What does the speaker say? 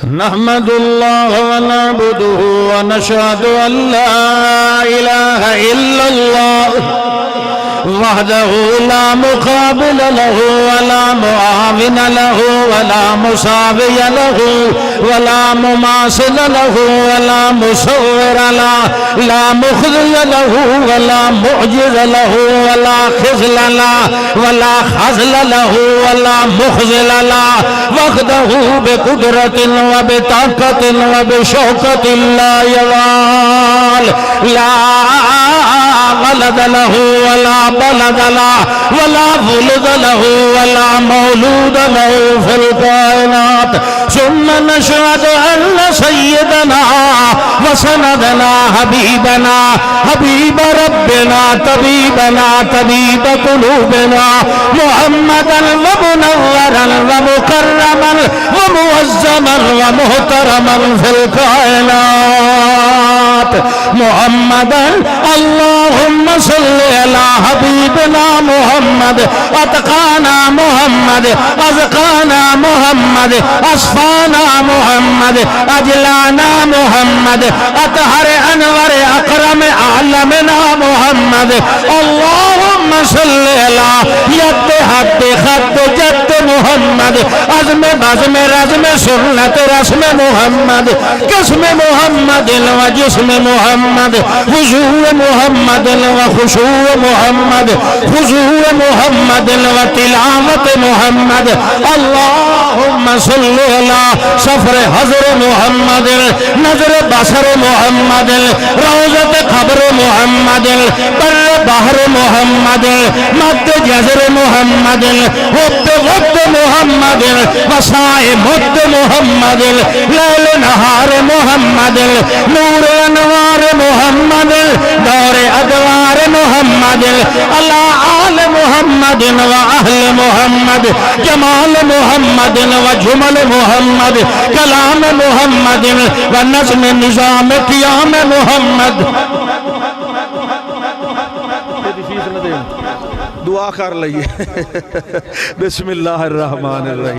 نحمدالله ونعبده ونشهد أن لا إله إلا الله وحده لا مقابل له ولا معاون له ولا مساوي له ولا مماثل له ولا مصور له لا مخزي له ولا معجز له ولا خزل له ولا خزل له ولا مخزل له وحده بقدرة وبطاقة وبشوكة لا يوال لا ولد له ولا بلد له ولا ولد له ولا مولود له في الكائنات ثم نشهد أن سيدنا وسندنا حبيبنا حبيب ربنا طبيبنا طبيب قلوبنا محمدا ومنورا ومكرما ومعظما ومحترما في الكائنات محمدا اللهم صل على حبيبنا محمد أتقانا محمد أزكانا محمد أصفانا محمد أجلانا محمد أطهر أنور أكرم أعلمنا محمد اللهم صل على يد حد خد جد محمد عزم بزم رزم سنة رسم محمد قسم محمد وجسم محمد خشوع محمد وخشوع محمد خشوع محمد وتلاوة محمد اللهم صل على سفر حضر محمد نظر بصر محمد روضة قبر محمد بر بحر محمد مد جزر محمد وقت وقت محمد وسائے مد محمد لیل نہار محمد نور انوار محمد دور ادوار محمد اللہ آل محمد و اہل محمد جمال محمد و جمل محمد کلام محمد و نظم نظام قیام محمد دعا کر لئیے بسم اللہ الرحمن الرحیم